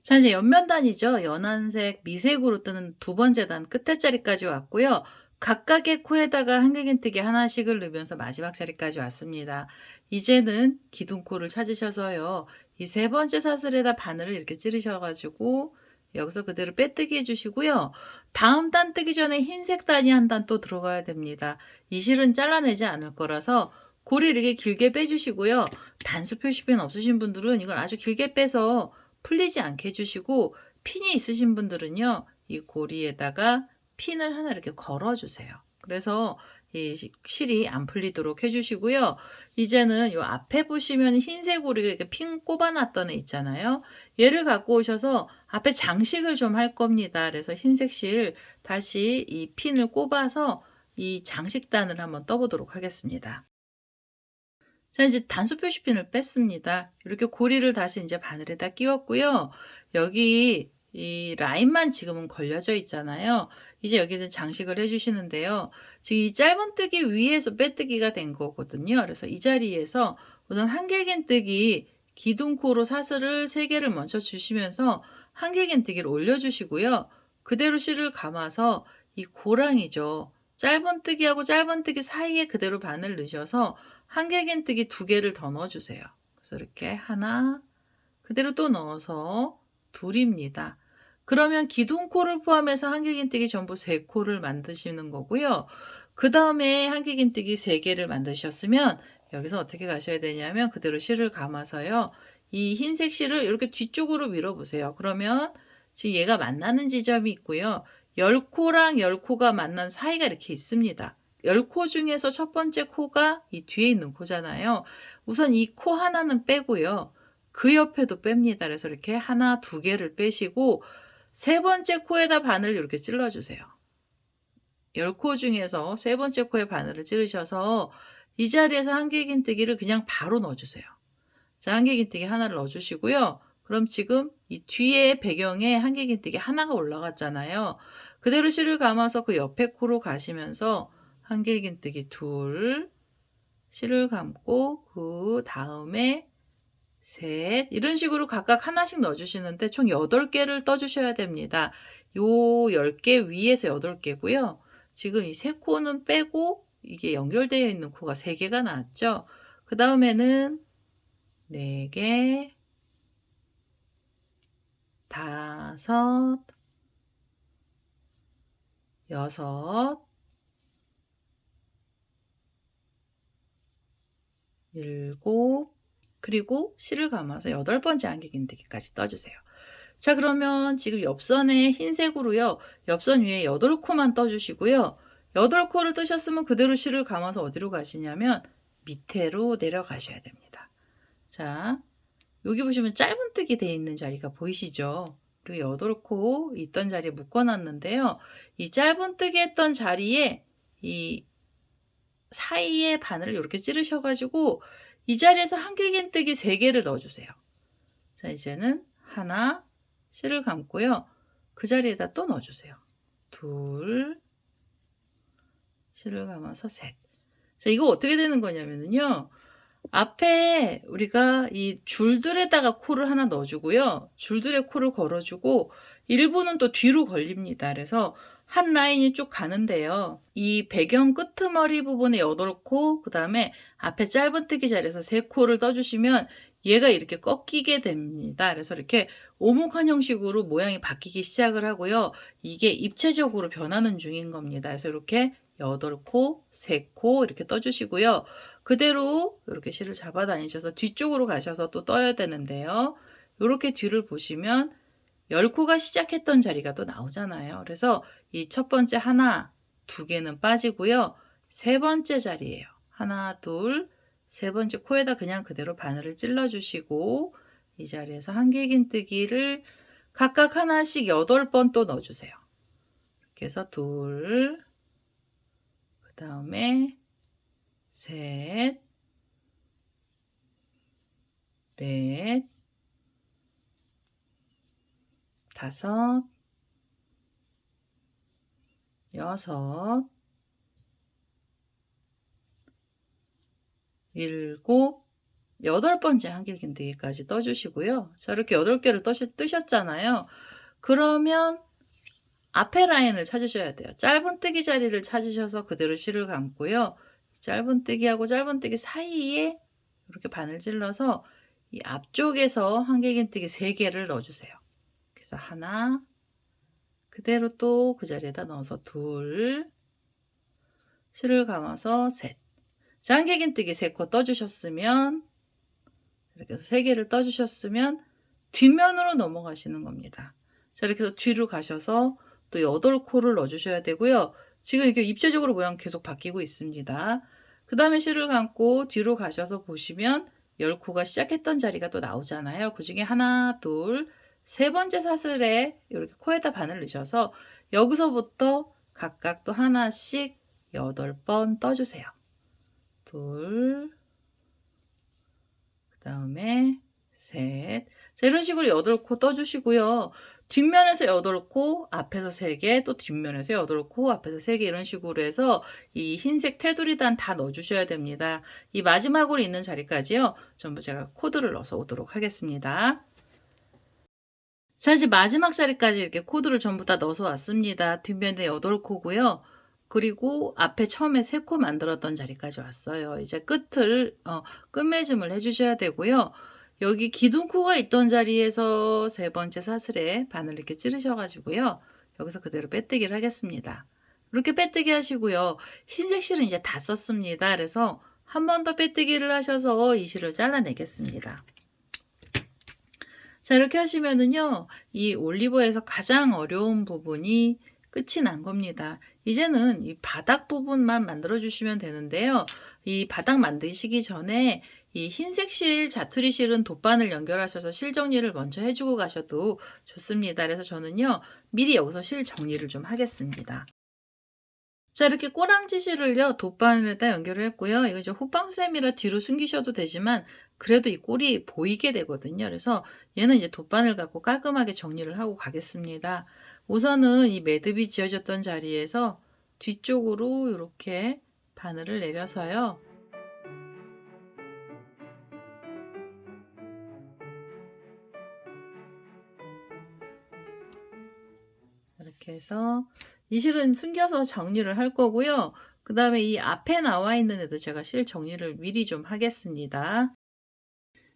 자, 이제 옆면단이죠. 연한색 미색으로 뜨는 2번째 단 끝에 자리까지 왔고요. 각각의 코에다가 한길긴뜨기 하나씩을 넣으면서 마지막 자리까지 왔습니다. 이제는 기둥코를 찾으셔서요. 이 3번째 사슬에다 바늘을 이렇게 찌르셔가지고 여기서 그대로 빼뜨기 해주시고요. 다음 단 뜨기 전에 흰색 단이 한 단 또 들어가야 됩니다. 이 실은 잘라내지 않을 거라서 고리를 이렇게 길게 빼주시고요. 단수 표시펜 없으신 분들은 이걸 아주 길게 빼서 풀리지 않게 해주시고, 핀이 있으신 분들은요. 이 고리에다가 핀을 하나 이렇게 걸어주세요. 그래서 이 실이 안 풀리도록 해주시고요. 이제는 요 앞에 보시면 흰색으로 이렇게 핀 꼽아놨던 애 있잖아요. 얘를 갖고 오셔서 앞에 장식을 좀 할 겁니다. 그래서 흰색 실 다시 이 핀을 꼽아서 이 장식단을 한번 떠보도록 하겠습니다. 자, 이제 단수 표시핀을 뺐습니다. 이렇게 고리를 다시 이제 바늘에다 끼웠고요. 여기 이 라인만 지금은 걸려져 있잖아요. 이제 여기는 장식을 해주시는데요. 지금 이 짧은뜨기 위에서 빼뜨기가 된 거거든요. 그래서 이 자리에서 우선 한길긴뜨기 기둥코로 사슬을 3개를 먼저 주시면서 한길긴뜨기를 올려주시고요. 그대로 실을 감아서 이 고랑이죠. 짧은뜨기하고 짧은뜨기 사이에 그대로 바늘 넣으셔서 한길긴뜨기 2개를 더 넣어주세요. 그래서 이렇게 하나, 그대로 또 넣어서 둘입니다. 그러면 기둥코를 포함해서 한길긴뜨기 전부 3코를 만드시는 거고요. 그 다음에 한길긴뜨기 3개를 만드셨으면 여기서 어떻게 가셔야 되냐면 그대로 실을 감아서요. 이 흰색 실을 이렇게 뒤쪽으로 밀어보세요. 그러면 지금 얘가 만나는 지점이 있고요. 10코랑 10코가 만난 사이가 이렇게 있습니다. 10코 중에서 첫 번째 코가 이 뒤에 있는 코잖아요. 우선 이 코 하나는 빼고요. 그 옆에도 뺍니다. 그래서 이렇게 하나, 2개를 빼시고 3번째 코에다 바늘을 이렇게 찔러주세요. 10코 중에서 3번째 코에 바늘을 찌르셔서 이 자리에서 한길긴뜨기를 그냥 바로 넣어주세요. 자, 한길긴뜨기 하나를 넣어주시고요. 그럼 지금 이 뒤에 배경에 한길긴뜨기 하나가 올라갔잖아요. 그대로 실을 감아서 그 옆에 코로 가시면서 한길긴뜨기 둘, 실을 감고 그 다음에 셋, 이런 식으로 각각 하나씩 넣어주시는데 총 8개를 떠주셔야 됩니다. 요 10개 위에서 8개고요. 지금 이 세 코는 빼고 이게 연결되어 있는 코가 3개가 나왔죠. 그 다음에는 4개, 5, 6, 7, 그리고 실을 감아서 8번째 한길긴뜨기까지 떠주세요. 자, 그러면 지금 옆선에 흰색으로요. 옆선 위에 8코만 떠주시고요. 8코를 뜨셨으면 그대로 실을 감아서 어디로 가시냐면 밑으로 내려가셔야 됩니다. 자, 여기 보시면 짧은뜨기 되어 있는 자리가 보이시죠? 그리고 8코 있던 자리에 묶어놨는데요. 이 짧은뜨기 했던 자리에 이 사이에 바늘을 이렇게 찌르셔가지고 이 자리에서 한길긴뜨기 3개를 넣어주세요. 자, 이제는 하나, 실을 감고요. 그 자리에다 또 넣어주세요. 둘, 실을 감아서 셋. 자, 이거 어떻게 되는 거냐면요. 앞에 우리가 이 줄들에다가 코를 하나 넣어주고요. 줄들에 코를 걸어주고 일부는 또 뒤로 걸립니다. 그래서 한 라인이 쭉 가는데요. 이 배경 끄트머리 부분에 8코, 그 다음에 앞에 짧은뜨기 자리에서 3코를 떠주시면 얘가 이렇게 꺾이게 됩니다. 그래서 이렇게 오목한 형식으로 모양이 바뀌기 시작을 하고요. 이게 입체적으로 변하는 중인 겁니다. 그래서 이렇게 8코, 3코 이렇게 떠주시고요. 그대로 이렇게 실을 잡아 다니셔서 뒤쪽으로 가셔서 또 떠야 되는데요. 이렇게 뒤를 보시면 10코가 시작했던 자리가 또 나오잖아요. 그래서 이 첫 번째 하나, 2개는 빠지고요. 세 번째 자리예요. 하나, 둘, 세 번째 코에다 그냥 그대로 바늘을 찔러주시고 이 자리에서 한길긴뜨기를 각각 하나씩 8번 또 넣어주세요. 이렇게 해서 둘, 그 다음에 셋, 넷, 5, 6, 7, 8번째 한길긴뜨기까지 떠주시고요. 자, 이렇게 8개를 뜨셨잖아요. 그러면 앞에 라인을 찾으셔야 돼요. 짧은뜨기 자리를 찾으셔서 그대로 실을 감고요. 짧은뜨기하고 짧은뜨기 사이에 이렇게 바늘 찔러서 이 앞쪽에서 한길긴뜨기 3개를 넣어주세요. 그래서 하나, 그대로 또 그 자리에다 넣어서 둘, 실을 감아서 셋. 자, 한길긴뜨기 3코 떠주셨으면 이렇게 해서 3개를 떠주셨으면 뒷면으로 넘어가시는 겁니다. 자, 이렇게 해서 뒤로 가셔서 또 8코를 넣어주셔야 되고요. 지금 이렇게 입체적으로 모양 계속 바뀌고 있습니다. 그 다음에 실을 감고 뒤로 가셔서 보시면 10코가 시작했던 자리가 또 나오잖아요. 그 중에 하나, 둘, 세 번째 사슬에 이렇게 코에다 바늘 넣으셔서 여기서부터 각각 또 하나씩 8번 떠주세요. 둘, 그 다음에 셋. 자, 이런 식으로 8코 떠주시고요. 뒷면에서 8코, 앞에서 3개, 또 뒷면에서 8코, 앞에서 3개 이런 식으로 해서 이 흰색 테두리단 다 넣어주셔야 됩니다. 이 마지막으로 있는 자리까지요. 전부 제가 코드를 넣어서 오도록 하겠습니다. 자, 이제 마지막 자리까지 이렇게 코드를 전부 다 넣어서 왔습니다. 뒷면에 8코고요. 그리고 앞에 처음에 3코 만들었던 자리까지 왔어요. 이제 끝매짐을 해주셔야 되고요. 여기 기둥코가 있던 자리에서 세 번째 사슬에 바늘 이렇게 찌르셔가지고요. 여기서 그대로 빼뜨기를 하겠습니다. 이렇게 빼뜨기 하시고요. 흰색 실은 이제 다 썼습니다. 그래서 한 번 더 빼뜨기를 하셔서 이 실을 잘라내겠습니다. 자, 이렇게 하시면은요, 이 올리버에서 가장 어려운 부분이 끝이 난 겁니다. 이제는 이 바닥 부분만 만들어 주시면 되는데요. 이 바닥 만드시기 전에 이 흰색 실, 자투리 실은 돗바늘 연결하셔서 실 정리를 먼저 해주고 가셔도 좋습니다. 그래서 저는요, 미리 여기서 실 정리를 좀 하겠습니다. 자, 이렇게 꼬랑지 실을요, 돗바늘에다 연결을 했고요. 이거 이제 호빵수세미라 뒤로 숨기셔도 되지만 그래도 이 꼴이 보이게 되거든요. 그래서 얘는 이제 돗바늘 갖고 깔끔하게 정리를 하고 가겠습니다. 우선은 이 매듭이 지어졌던 자리에서 뒤쪽으로 이렇게 바늘을 내려서요. 이렇게 해서 이 실은 숨겨서 정리를 할 거고요. 그 다음에 이 앞에 나와 있는 애도 제가 실 정리를 미리 좀 하겠습니다.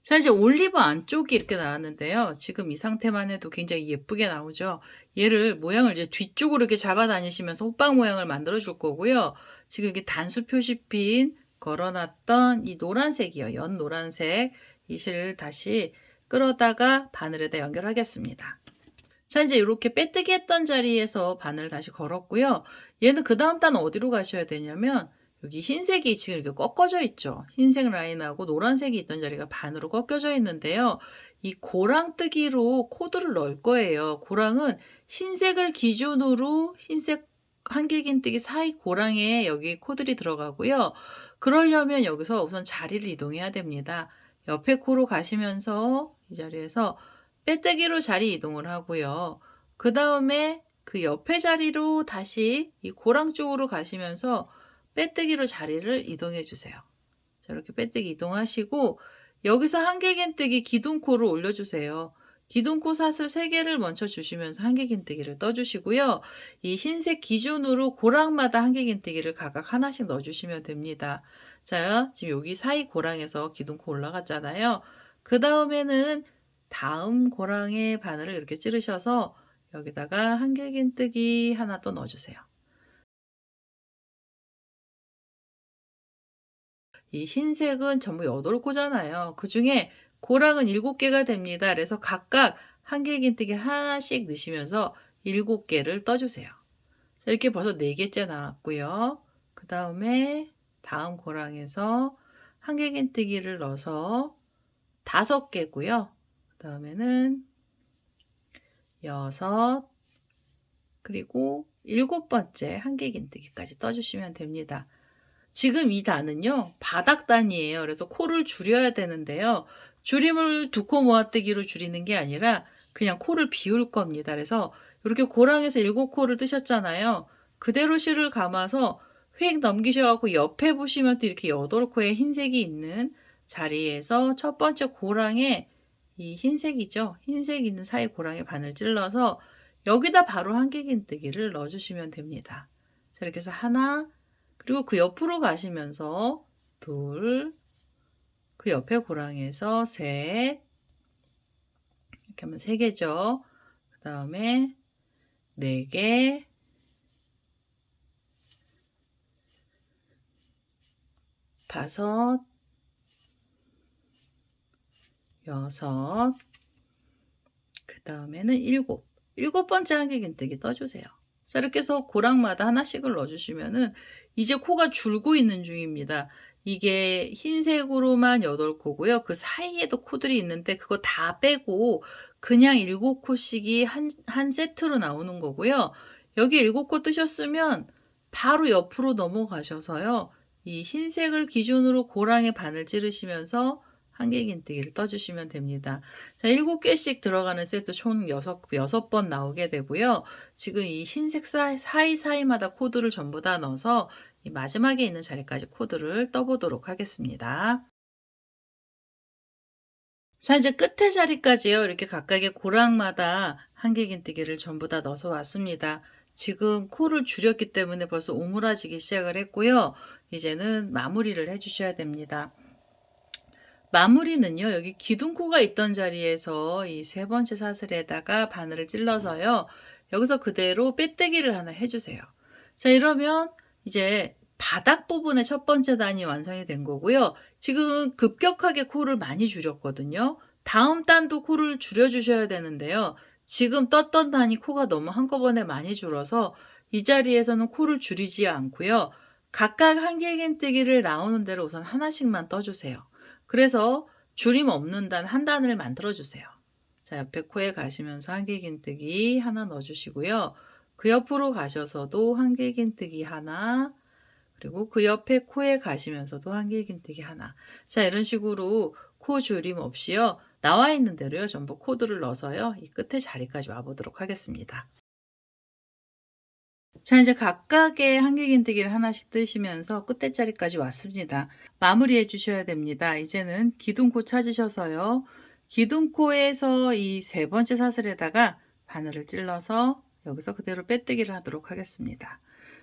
자, 이제 올리브 안쪽이 이렇게 나왔는데요. 지금 이 상태만 해도 굉장히 예쁘게 나오죠. 얘를 모양을 이제 뒤쪽으로 이렇게 잡아 다니시면서 호박 모양을 만들어 줄 거고요. 지금 이게 단수 표시핀 걸어놨던 이 노란색이요. 연 노란색 이 실을 다시 끌어다가 바늘에다 연결하겠습니다. 자, 이제 이렇게 빼뜨기 했던 자리에서 바늘을 다시 걸었고요. 얘는 그 다음 단은 어디로 가셔야 되냐면 여기 흰색이 지금 이렇게 꺾어져 있죠. 흰색 라인하고 노란색이 있던 자리가 반으로 꺾여져 있는데요. 이 고랑뜨기로 코드를 넣을 거예요. 고랑은 흰색을 기준으로 흰색 한길긴뜨기 사이 고랑에 여기 코들이 들어가고요. 그러려면 여기서 우선 자리를 이동해야 됩니다. 옆에 코로 가시면서 이 자리에서 빼뜨기로 자리 이동을 하고요. 그 다음에 그 옆에 자리로 다시 이 고랑 쪽으로 가시면서 빼뜨기로 자리를 이동해 주세요. 자, 이렇게 빼뜨기 이동하시고 여기서 한길긴뜨기 기둥코를 올려주세요. 기둥코 사슬 3개를 먼저 주시면서 한길긴뜨기를 떠주시고요. 이 흰색 기준으로 고랑마다 한길긴뜨기를 각각 하나씩 넣어주시면 됩니다. 자, 지금 여기 사이 고랑에서 기둥코 올라갔잖아요. 그 다음에는 다음 고랑의 바늘을 이렇게 찌르셔서 여기다가 한길긴뜨기 하나 더 넣어주세요. 이 흰색은 전부 8코잖아요. 그 중에 고랑은 7개가 됩니다. 그래서 각각 한길긴뜨기 하나씩 넣으시면서 7개를 떠주세요. 자, 이렇게 벌써 4개째 나왔고요. 그 다음에 다음 고랑에서 한길긴뜨기를 넣어서 5개고요. 그 다음에는 6, 그리고 7번째 한길긴뜨기까지 떠주시면 됩니다. 지금 이 단은요, 바닥단이에요. 그래서 코를 줄여야 되는데요. 줄임을 2코 모아뜨기로 줄이는 게 아니라 그냥 코를 비울 겁니다. 그래서 이렇게 고랑에서 7코를 뜨셨잖아요. 그대로 실을 감아서 휙 넘기셔갖고 옆에 보시면 또 이렇게 8코의 흰색이 있는 자리에서 첫 번째 고랑에 이 흰색이죠. 흰색 있는 사이 고랑에 바늘 찔러서 여기다 바로 한길긴뜨기를 넣어주시면 됩니다. 자, 이렇게 해서 하나, 그리고 그 옆으로 가시면서 둘, 그 옆에 고랑에서 셋, 이렇게 하면 3개죠. 그 다음에 4개, 5, 6, 그 다음에는 7. 7번째 한길긴뜨기 떠주세요. 자, 이렇게 해서 고랑마다 하나씩을 넣어주시면은 이제 코가 줄고 있는 중입니다. 이게 흰색으로만 8코고요. 그 사이에도 코들이 있는데 그거 다 빼고 그냥 7코씩이 한 세트로 나오는 거고요. 여기 7코 뜨셨으면 바로 옆으로 넘어가셔서요. 이 흰색을 기준으로 고랑에 바늘 찌르시면서 한길긴뜨기를 떠주시면 됩니다. 자, 7개씩 들어가는 세트 총 6번 나오게 되고요. 지금 이 흰색 사이사이마다 코드를 전부 다 넣어서 이 마지막에 있는 자리까지 코드를 떠보도록 하겠습니다. 자, 이제 끝에 자리까지요. 이렇게 각각의 고랑마다 한길긴뜨기를 전부 다 넣어서 왔습니다. 지금 코를 줄였기 때문에 벌써 오므라지기 시작을 했고요. 이제는 마무리를 해주셔야 됩니다. 마무리는요, 여기 기둥코가 있던 자리에서 이 3번째 사슬에다가 바늘을 찔러서요, 여기서 그대로 빼뜨기를 하나 해주세요. 자, 이러면 이제 바닥 부분의 첫 번째 단이 완성이 된 거고요. 지금 급격하게 코를 많이 줄였거든요. 다음 단도 코를 줄여주셔야 되는데요. 지금 떴던 단이 코가 너무 한꺼번에 많이 줄어서 이 자리에서는 코를 줄이지 않고요. 각각 한길긴뜨기를 나오는 대로 우선 하나씩만 떠주세요. 그래서 줄임 없는 단 한 단을 만들어 주세요. 자, 옆에 코에 가시면서 한길긴뜨기 하나 넣어주시고요. 그 옆으로 가셔서도 한길긴뜨기 하나, 그리고 그 옆에 코에 가시면서도 한길긴뜨기 하나. 자, 이런 식으로 코 줄임 없이요. 나와 있는 대로요. 전부 코드를 넣어서요. 이 끝에 자리까지 와 보도록 하겠습니다. 자, 이제 각각의 한길긴뜨기를 하나씩 뜨시면서 끝에 자리까지 왔습니다. 마무리해 주셔야 됩니다. 이제는 기둥코 찾으셔서요. 기둥코에서 이 세 번째 사슬에다가 바늘을 찔러서 여기서 그대로 빼뜨기를 하도록 하겠습니다.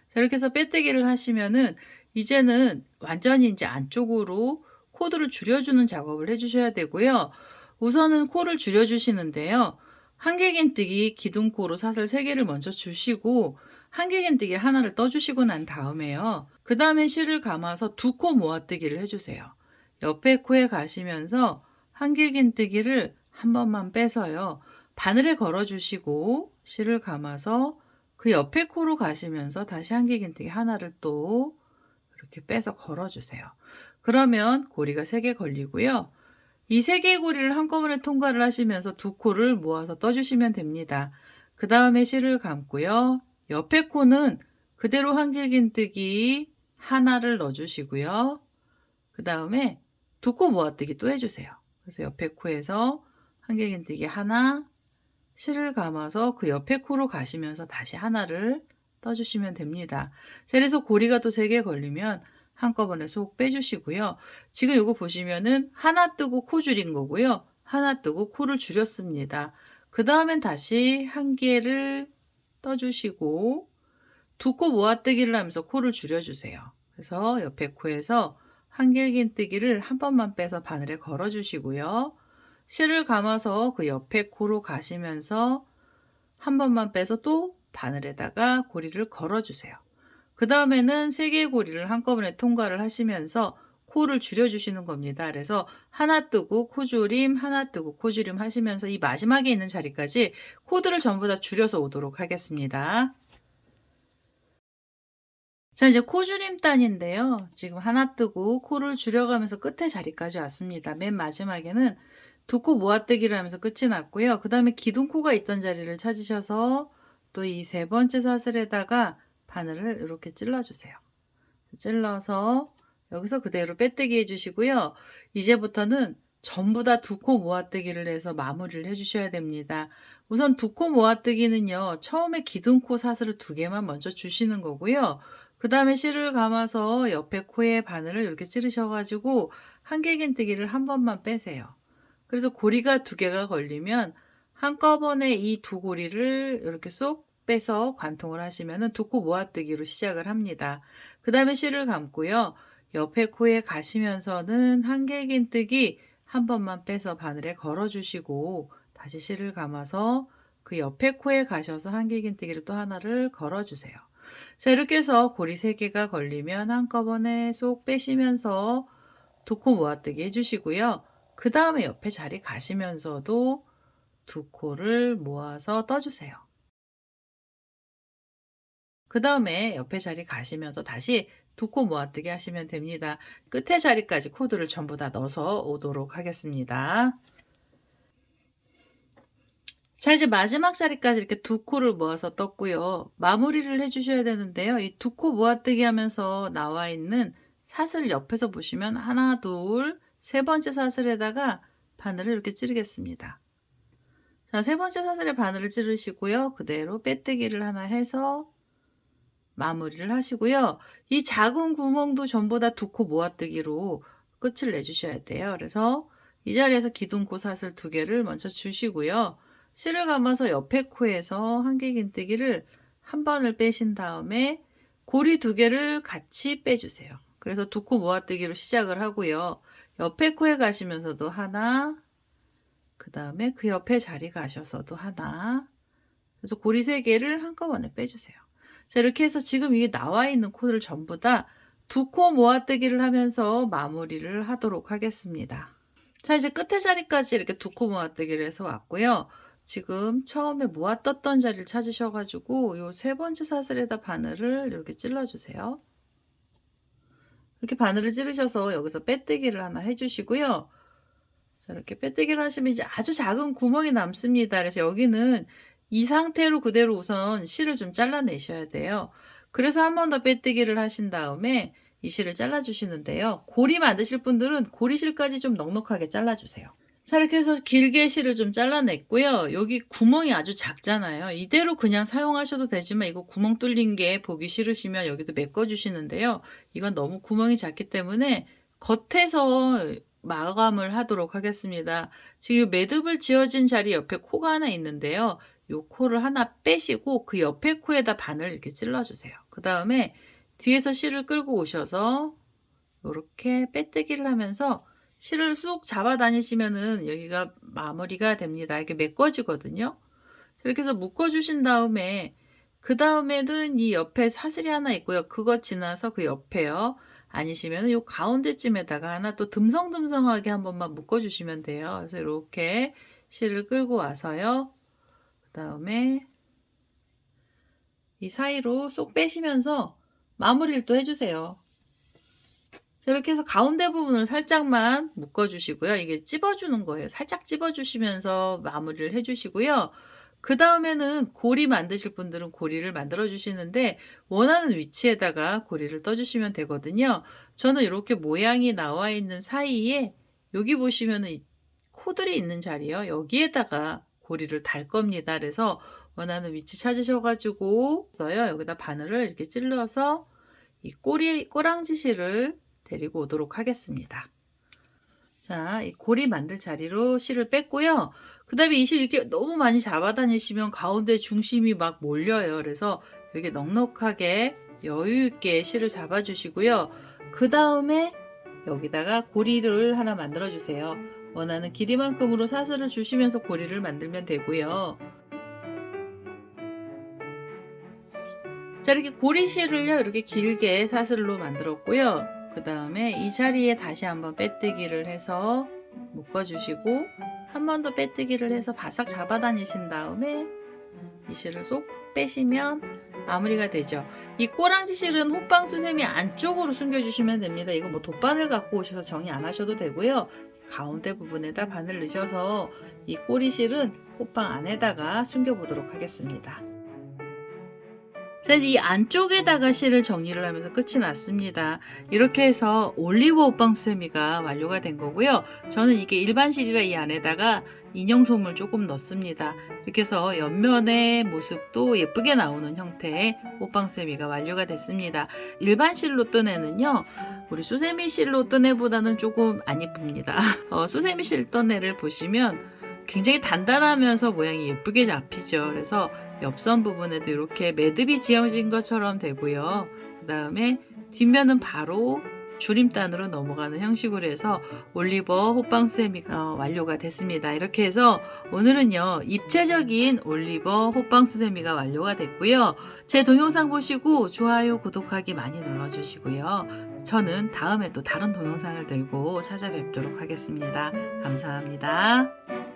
자, 이렇게 해서 빼뜨기를 하시면은 이제는 완전히 이제 안쪽으로 코드를 줄여주는 작업을 해주셔야 되고요. 우선은 코를 줄여주시는데요. 한길긴뜨기 기둥코로 사슬 3개를 먼저 주시고 한길긴뜨기 하나를 떠주시고 난 다음에요. 그 다음에 실을 감아서 2코 모아뜨기를 해주세요. 옆에 코에 가시면서 한길긴뜨기를 한 번만 빼서요. 바늘에 걸어주시고 실을 감아서 그 옆에 코로 가시면서 다시 한길긴뜨기 하나를 또 이렇게 빼서 걸어주세요. 그러면 고리가 3개 걸리고요. 이 3개의 고리를 한꺼번에 통과를 하시면서 2코를 모아서 떠주시면 됩니다. 그 다음에 실을 감고요. 옆에 코는 그대로 한길긴뜨기 하나를 넣어주시고요. 그 다음에 2코 모아뜨기 또 해주세요. 그래서 옆에 코에서 한길긴뜨기 하나, 실을 감아서 그 옆에 코로 가시면서 다시 하나를 떠주시면 됩니다. 자, 그래서 고리가 또 3개 걸리면 한꺼번에 쏙 빼주시고요. 지금 이거 보시면은 하나 뜨고 코 줄인 거고요. 하나 뜨고 코를 줄였습니다. 그 다음엔 다시 한 개를 떠주시고 2코 모아뜨기를 하면서 코를 줄여주세요. 그래서 옆에 코에서 한길긴뜨기를 한 번만 빼서 바늘에 걸어주시고요. 실을 감아서 그 옆에 코로 가시면서 한 번만 빼서 또 바늘에다가 고리를 걸어주세요. 그 다음에는 3개의 고리를 한꺼번에 통과를 하시면서 코를 줄여주시는 겁니다. 그래서 하나 뜨고 코줄임, 하나 뜨고 코줄임 하시면서 이 마지막에 있는 자리까지 코드를 전부 다 줄여서 오도록 하겠습니다. 자, 이제 코줄임 단인데요. 지금 하나 뜨고 코를 줄여가면서 끝에 자리까지 왔습니다. 맨 마지막에는 2코 모아뜨기를 하면서 끝이 났고요. 그 다음에 기둥코가 있던 자리를 찾으셔서 또 이 3번째 사슬에다가 바늘을 이렇게 찔러주세요. 찔러서 여기서 그대로 빼뜨기 해주시고요. 이제부터는 전부 다 2코 모아뜨기를 해서 마무리를 해주셔야 됩니다. 우선 2코 모아뜨기는요. 처음에 기둥코 사슬을 2개만 먼저 주시는 거고요. 그 다음에 실을 감아서 옆에 코에 바늘을 이렇게 찌르셔가지고 한길긴뜨기를 한 번만 빼세요. 그래서 고리가 2개가 걸리면 한꺼번에 이 2고리를 이렇게 쏙 빼서 관통을 하시면은 2코 모아뜨기로 시작을 합니다. 그 다음에 실을 감고요. 옆에 코에 가시면서는 한길긴뜨기 한 번만 빼서 바늘에 걸어주시고 다시 실을 감아서 그 옆에 코에 가셔서 한길긴뜨기를 또 하나를 걸어주세요. 자, 이렇게 해서 고리 3개가 걸리면 한꺼번에 쏙 빼시면서 2코 모아뜨기 해주시고요. 그 다음에 옆에 자리 가시면서도 2코를 모아서 떠주세요. 그 다음에 옆에 자리 가시면서 다시 2코 모아뜨기 하시면 됩니다. 끝에 자리까지 코드를 전부 다 넣어서 오도록 하겠습니다. 자, 이제 마지막 자리까지 이렇게 2코를 모아서 떴고요. 마무리를 해주셔야 되는데요. 이 2코 모아뜨기 하면서 나와 있는 사슬 옆에서 보시면 하나, 둘, 3번째 사슬에다가 바늘을 이렇게 찌르겠습니다. 자, 3번째 사슬에 바늘을 찌르시고요. 그대로 빼뜨기를 하나 해서 마무리를 하시고요. 이 작은 구멍도 전부 다 2코 모아뜨기로 끝을 내주셔야 돼요. 그래서 이 자리에서 기둥코 사슬 2개를 먼저 주시고요. 실을 감아서 옆에 코에서 한길긴뜨기를 한 번을 빼신 다음에 고리 2개를 같이 빼주세요. 그래서 2코 모아뜨기로 시작을 하고요. 옆에 코에 가시면서도 하나, 그 다음에 그 옆에 자리 가셔서도 하나, 그래서 고리 3개를 한꺼번에 빼주세요. 자, 이렇게 해서 지금 이게 나와 있는 코를 전부 다 2코 모아뜨기를 하면서 마무리를 하도록 하겠습니다. 자, 이제 끝에 자리까지 이렇게 2코 모아뜨기를 해서 왔고요. 지금 처음에 모아떴던 자리를 찾으셔가지고 요 3번째 사슬에다 바늘을 이렇게 찔러주세요. 이렇게 바늘을 찌르셔서 여기서 빼뜨기를 하나 해주시고요. 자, 이렇게 빼뜨기를 하시면 이제 아주 작은 구멍이 남습니다. 그래서 여기는 이 상태로 그대로 우선 실을 좀 잘라내셔야 돼요. 그래서 한 번 더 빼뜨기를 하신 다음에 이 실을 잘라주시는데요. 고리 만드실 분들은 고리실까지 좀 넉넉하게 잘라주세요. 자, 이렇게 해서 길게 실을 좀 잘라냈고요. 여기 구멍이 아주 작잖아요. 이대로 그냥 사용하셔도 되지만 이거 구멍 뚫린 게 보기 싫으시면 여기도 메꿔주시는데요. 이건 너무 구멍이 작기 때문에 겉에서 마감을 하도록 하겠습니다. 지금 매듭을 지어진 자리 옆에 코가 하나 있는데요. 이 코를 하나 빼시고 그 옆에 코에다 바늘 이렇게 찔러주세요. 그 다음에 뒤에서 실을 끌고 오셔서 이렇게 빼뜨기를 하면서 실을 쑥 잡아 다니시면은 여기가 마무리가 됩니다. 이게 메꿔지거든요. 이렇게 해서 묶어 주신 다음에 그 다음에는 이 옆에 사슬이 하나 있고요. 그거 지나서 그 옆에요. 아니시면 요 가운데쯤에다가 하나 또 듬성듬성하게 한 번만 묶어 주시면 돼요. 그래서 이렇게 실을 끌고 와서요. 그 다음에 이 사이로 쏙 빼시면서 마무리를 또 해주세요. 자, 이렇게 해서 가운데 부분을 살짝만 묶어주시고요. 이게 찝어주는 거예요. 살짝 찝어주시면서 마무리를 해주시고요. 그 다음에는 고리 만드실 분들은 고리를 만들어 주시는데 원하는 위치에다가 고리를 떠주시면 되거든요. 저는 이렇게 모양이 나와 있는 사이에 여기 보시면은 코들이 있는 자리요. 여기에다가 고리를 달 겁니다. 그래서 원하는 위치 찾으셔가지고 여기다 바늘을 이렇게 찔러서 이 꼬랑지 실을 데리고 오도록 하겠습니다. 자, 이 고리 만들 자리로 실을 뺐고요. 그 다음에 이 실 이렇게 너무 많이 잡아다니시면 가운데 중심이 막 몰려요. 그래서 되게 넉넉하게 여유있게 실을 잡아주시고요. 그 다음에 여기다가 고리를 하나 만들어 주세요. 원하는 길이만큼으로 사슬을 주시면서 고리를 만들면 되고요. 자, 이렇게 고리실을요, 이렇게 길게 사슬로 만들었고요. 그 다음에 이 자리에 다시 한번 빼뜨기를 해서 묶어주시고 한 번 더 빼뜨기를 해서 바싹 잡아 다니신 다음에 이 실을 쏙 빼시면 마무리가 되죠. 이 꼬랑지 실은 호빵수세미 안쪽으로 숨겨주시면 됩니다. 이거 뭐 돗바늘 갖고 오셔서 정리 안 하셔도 되고요. 가운데 부분에다 바늘 넣으셔서 이 꼬리실은 호빵 안에다가 숨겨보도록 하겠습니다. 자, 이제 이 안쪽에다가 실을 정리를 하면서 끝이 났습니다. 이렇게 해서 올리브 호빵수세미가 완료가 된 거고요. 저는 이게 일반 실이라 이 안에다가 인형솜을 조금 넣습니다. 이렇게 해서 옆면의 모습도 예쁘게 나오는 형태의 호빵수세미가 완료가 됐습니다. 일반 실로 뜬 애는요, 우리 수세미 실로 뜬 애보다는 조금 안 이쁩니다. 수세미 실 뜬 애를 보시면 굉장히 단단하면서 모양이 예쁘게 잡히죠. 그래서 옆선 부분에도 이렇게 매듭이 지어진 것처럼 되고요. 그 다음에 뒷면은 바로 줄임단으로 넘어가는 형식으로 해서 올리버 호빵수세미가 완료가 됐습니다. 이렇게 해서 오늘은요, 입체적인 올리버 호빵수세미가 완료가 됐고요. 제 동영상 보시고 좋아요, 구독하기 많이 눌러주시고요. 저는 다음에 또 다른 동영상을 들고 찾아뵙도록 하겠습니다. 감사합니다.